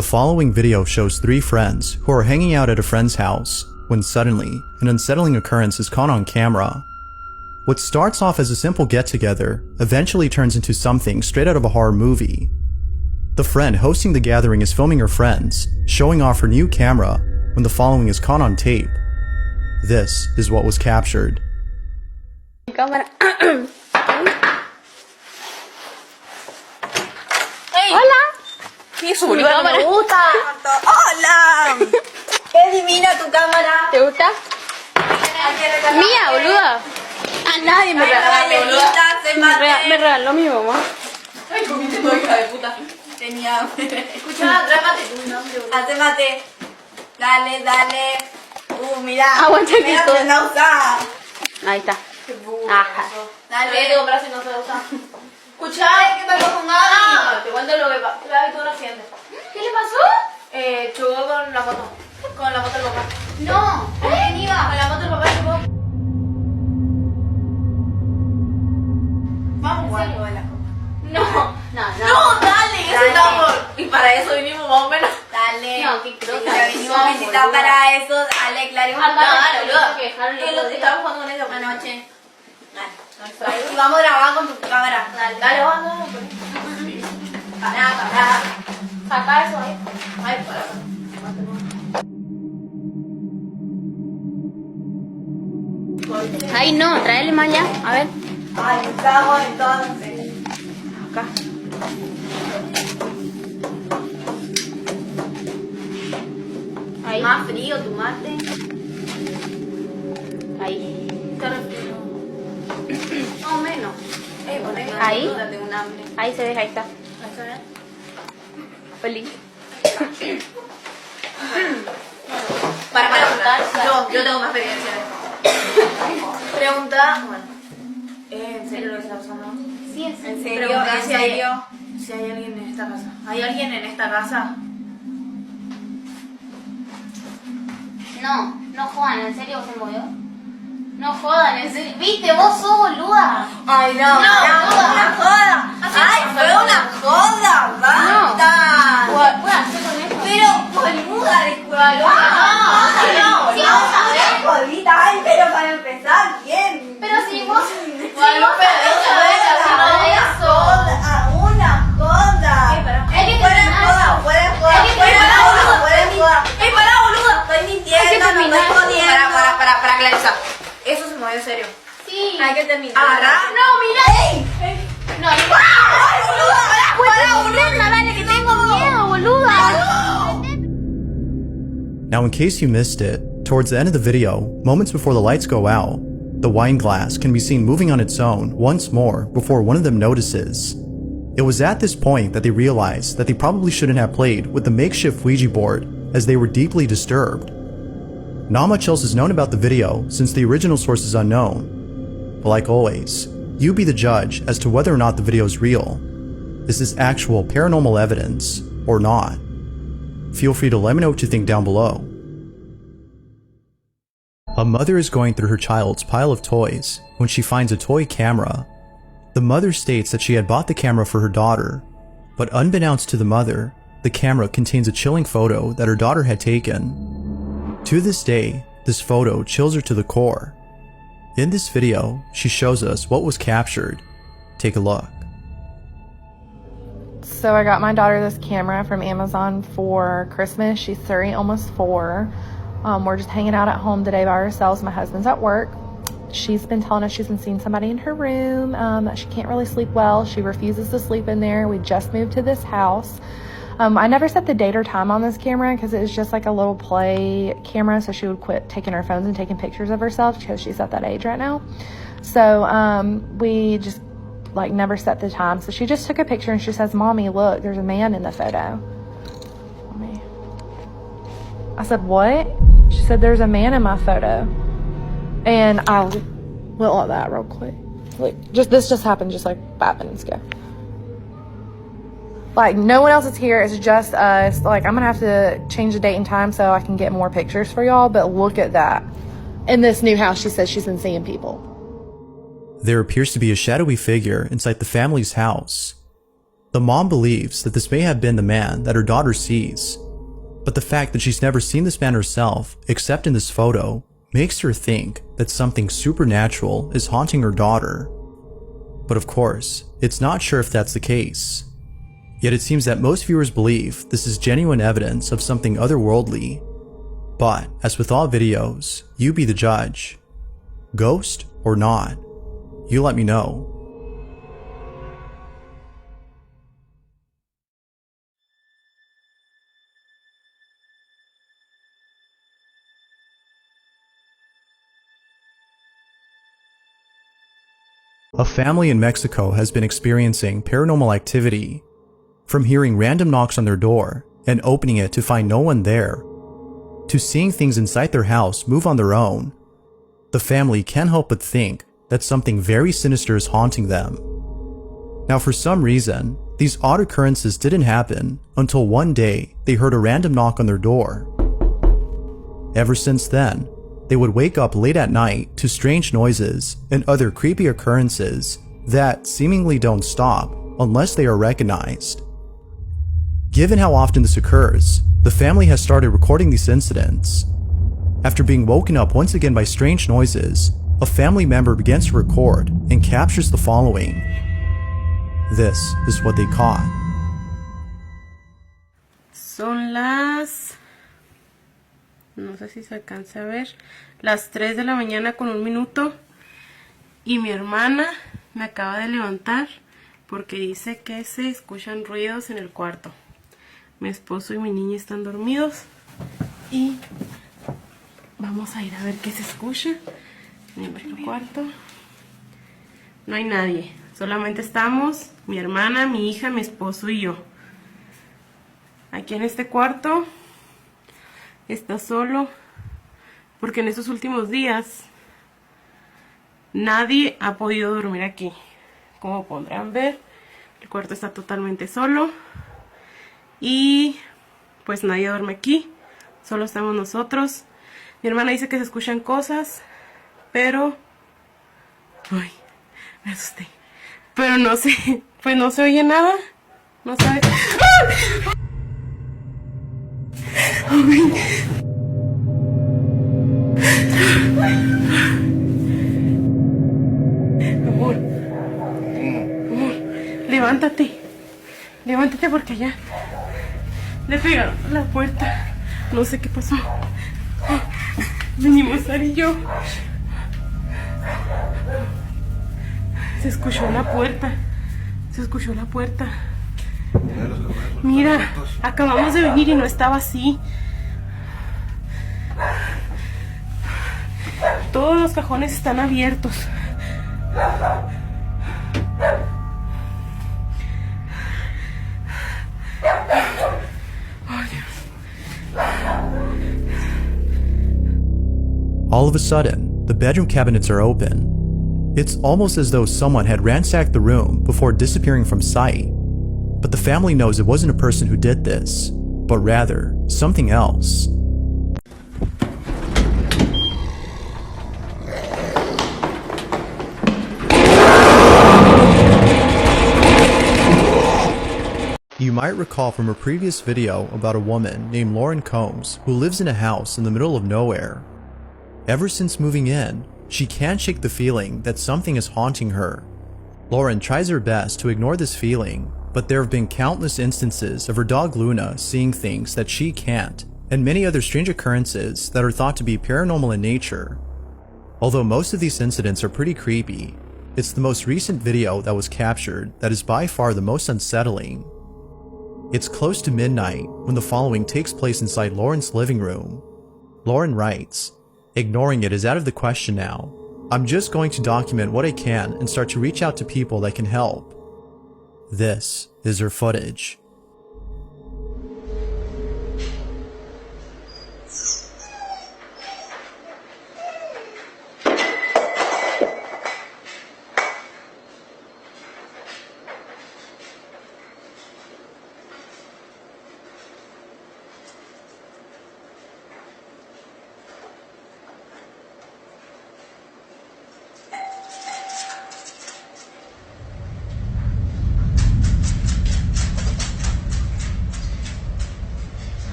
The following video shows three friends who are hanging out at a friend's house when suddenly an unsettling occurrence is caught on camera. What starts off as a simple get-together eventually turns into something straight out of a horror movie. The friend hosting the gathering is filming her friends, showing off her new camera when the following is caught on tape. This is what was captured. Cámara. Hola. Sí, su boluda, cámara. me gusta. ¡Hola! ¡Qué divina tu cámara! ¿Te gusta? Mía, boluda. A nadie me regaló. Me regaló mi mamá. Ay, comiste todo, hija de puta. Tenía hambre. Escucha, trámate tu nombre. Hace mate. Dale, dale. Mirá. Aguanta el Mirá, pito. se la usa. Ahí está. Qué burro. Ajá. Dale. ¿Qué te compras si no se la usa? Escucha, ¿qué pasó con Gaby? Te cuento lo que pasó. Gaby tuvo un accidente. ¿Qué le pasó? Chocó con la moto. Con la moto del papá. No. ¿Con quién iba? Con la moto del papá chocó. Vamos a jugar algo de la copa. No, No, dale, eso estamos. Y para eso vinimos más o menos. Dale. No, qué crota. Ya vinimos a visitar boluda. para eso. Dale, claro. Dale, boludo. que dejaron el otro día. Estábamos jugando con ellos anoche. Dale. Y vamos a grabar con tu cámara. Dale, vamos. Pará. Saca eso ahí. Ay, pará. Ahí no, tráele más allá. A ver. Ay, estamos entonces. Acá. Ahí. Más frío tu mate. Ahí. Está re frío. Más o menos. Ahí. Tengo un hambre. Ahí se ve, ahí está. ¿Vas a ver? Feliz. Para yo tengo más experiencia. Pregunta, bueno, ¿en serio lo que está pasando? Sí, es. ¿En serio? Si hay alguien en esta casa. ¿Hay alguien en esta casa? No jodan, ¿en serio se movió? No jodan, ¿en serio? ¿Viste? Vos sos boluda. Ay, no, una joda. Ay, fue una joda, basta. ¿Puedo hacer con esto? Pero, boluda, disculpa. Sí, vamos a ver. Jodita, ay, pero para empezar, bien. Pero si vos... Bueno, pero una joda. Fuera joda. ¡Ey, pará, boluda! Estoy mintiendo, no estoy jodiendo. Para clarizar. Eso se movió en serio. Sí. Hay que terminar. No, mira. ¡Ey! No, ¡Ay, boluda! boluda, dale, que tengo miedo, boluda. Now, in case you missed it, towards the end of the video, moments before the lights go out, the wine glass can be seen moving on its own once more before one of them notices. It was at this point that they realized that they probably shouldn't have played with the makeshift Ouija board, as they were deeply disturbed. Not much else is known about the video since the original source is unknown. But like always, you be the judge as to whether or not the video is real. Is this actual paranormal evidence or not? Feel free to let me know what you think down below. A mother is going through her child's pile of toys when she finds a toy camera. The mother states that she had bought the camera for her daughter, but unbeknownst to the mother, the camera contains a chilling photo that her daughter had taken. To this day, this photo chills her to the core. In this video, she shows us what was captured. Take a look. So I got my daughter this camera from Amazon for Christmas. She's 3, almost 4. We're just hanging out at home today by ourselves. My husband's at work. She's been telling us she's been seeing somebody in her room, that she can't really sleep well. She refuses to sleep in there. We just moved to this house. I never set the date or time on this camera because it was just like a little play camera, so she would quit taking her phones and taking pictures of herself because she's at that age right now. So we just like never set the time. So she just took a picture and she says, "Mommy, look, there's a man in the photo." I said, "What?" She said, "There's a man in my photo." And I went like that real quick. Like, this just happened just like 5 minutes ago. Like, no one else is here. It's just us. Like, I'm gonna have to change the date and time so I can get more pictures for y'all. But look at that. In this new house, she says she's been seeing people. There appears to be a shadowy figure inside the family's house. The mom believes that this may have been the man that her daughter sees, but the fact that she's never seen this man herself, except in this photo, makes her think that something supernatural is haunting her daughter. But of course, it's not sure if that's the case. Yet it seems that most viewers believe this is genuine evidence of something otherworldly. But, as with all videos, you be the judge. Ghost or not? You let me know. A family in Mexico has been experiencing paranormal activity. From hearing random knocks on their door and opening it to find no one there, to seeing things inside their house move on their own, the family can't help but think that something very sinister is haunting them. Now, for some reason, these odd occurrences didn't happen until one day they heard a random knock on their door. Ever since then, they would wake up late at night to strange noises and other creepy occurrences that seemingly don't stop unless they are recognized. Given how often this occurs, the family has started recording these incidents. After being woken up once again by strange noises, a family member begins to record and captures the following. This is what they caught. Son las... no sé si se alcanza a ver, las 3 de la mañana con 1 minuto, y mi hermana me acaba de levantar porque dice que se escuchan ruidos en el cuarto. Mi esposo y mi niña están dormidos y vamos a ir a ver qué se escucha en nuestro cuarto. No hay nadie, solamente estamos mi hermana, mi hija, mi esposo y yo. Aquí en este cuarto está solo porque en estos últimos días nadie ha podido dormir aquí. Como podrán ver, el cuarto está totalmente solo y pues nadie duerme aquí, solo estamos nosotros. Mi hermana dice que se escuchan cosas, pero ay, me asusté, pero no sé, pues no se oye nada, no sabe. Amor, levántate, levántate porque ya le pegaron a la puerta, no sé qué pasó. Venimos Sara y yo. Se escuchó la puerta, se escuchó la puerta. Mira, acabamos de venir y no estaba así. Todos los cajones están abiertos. Oh, Dios. All of a sudden, the bedroom cabinets are open. It's almost as though someone had ransacked the room before disappearing from sight. But the family knows it wasn't a person who did this, but rather something else. You might recall from a previous video about a woman named Lauren Combs who lives in a house in the middle of nowhere. Ever since moving in, she can't shake the feeling that something is haunting her. Lauren tries her best to ignore this feeling, but there have been countless instances of her dog Luna seeing things that she can't, and many other strange occurrences that are thought to be paranormal in nature. Although most of these incidents are pretty creepy, it's the most recent video that was captured that is by far the most unsettling. It's close to midnight when the following takes place inside Lauren's living room. Lauren writes, "Ignoring it is out of the question now. I'm just going to document what I can and start to reach out to people that can help." This is her footage.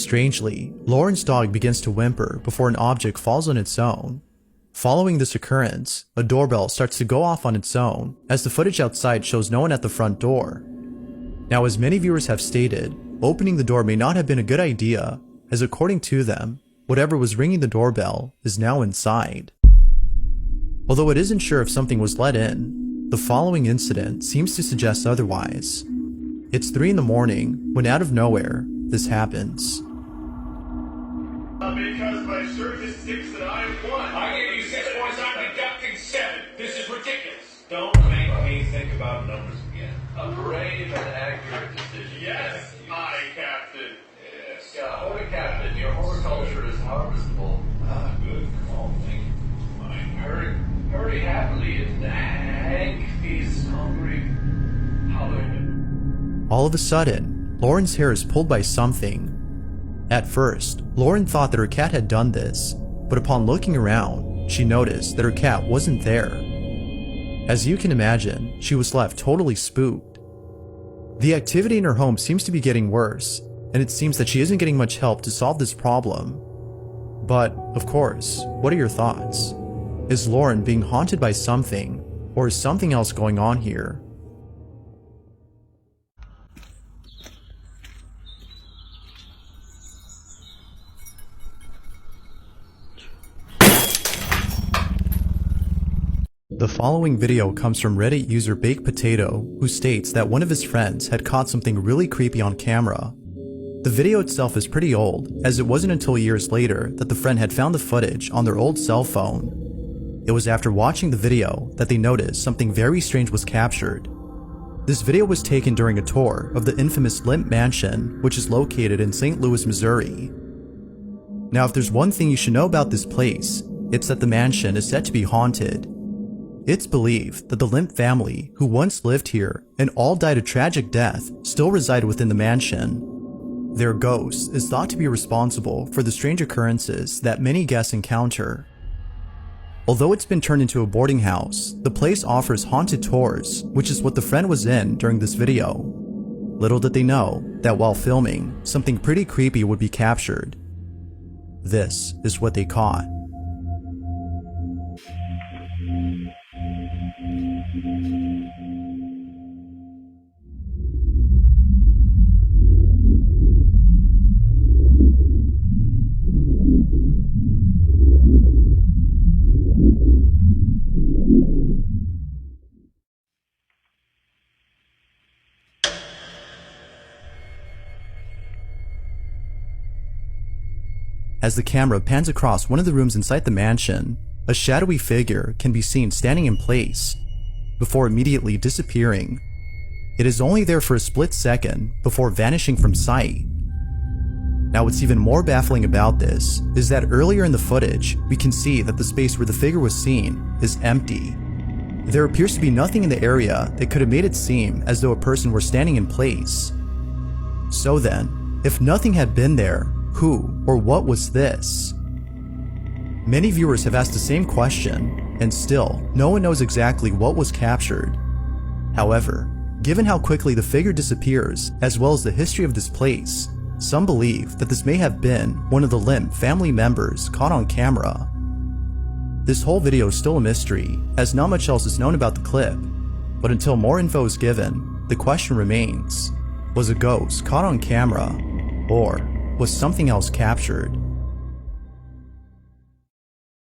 Strangely, Lauren's dog begins to whimper before an object falls on its own. Following this occurrence, a doorbell starts to go off on its own as the footage outside shows no one at the front door. Now, as many viewers have stated, opening the door may not have been a good idea, as according to them, whatever was ringing the doorbell is now inside. Although it isn't sure if something was let in, the following incident seems to suggest otherwise. It's 3 in the morning when out of nowhere, this happens. Because my surgeon thinks that I am one. I gave you 6 points, I'm deducting 7. This is ridiculous. Don't make me think about numbers again. A brave and accurate decision. Yes, my captain. Yes. Yeah, holy captain, your horticulture is harvestable. Ah, good call, thank you. Hurry happily and Hank is hungry. Hallelujah. All of a sudden, Lauren's hair is pulled by something. At first, Lauren thought that her cat had done this, but upon looking around, she noticed that her cat wasn't there. As you can imagine, she was left totally spooked. The activity in her home seems to be getting worse, and it seems that she isn't getting much help to solve this problem. But, of course, what are your thoughts? Is Lauren being haunted by something, or is something else going on here? The following video comes from Reddit user Baked Potato, who states that one of his friends had caught something really creepy on camera. The video itself is pretty old, as it wasn't until years later that the friend had found the footage on their old cell phone. It was after watching the video that they noticed something very strange was captured. This video was taken during a tour of the infamous Limp Mansion, which is located in St. Louis, Missouri. Now, if there's one thing you should know about this place, it's that the mansion is said to be haunted. It's believed that the Limp family, who once lived here and all died a tragic death, still reside within the mansion. Their ghost is thought to be responsible for the strange occurrences that many guests encounter. Although it's been turned into a boarding house, the place offers haunted tours, which is what the friend was in during this video. Little did they know that while filming, something pretty creepy would be captured. This is what they caught. As the camera pans across one of the rooms inside the mansion, a shadowy figure can be seen standing in place, before immediately disappearing. It is only there for a split second before vanishing from sight. Now, what's even more baffling about this is that earlier in the footage, we can see that the space where the figure was seen is empty. There appears to be nothing in the area that could have made it seem as though a person were standing in place. So then, if nothing had been there, who or what was this? Many viewers have asked the same question, and still, no one knows exactly what was captured. However, given how quickly the figure disappears, as well as the history of this place, some believe that this may have been one of the Limp family members caught on camera. This whole video is still a mystery, as not much else is known about the clip, but until more info is given, the question remains: was a ghost caught on camera, or was something else captured?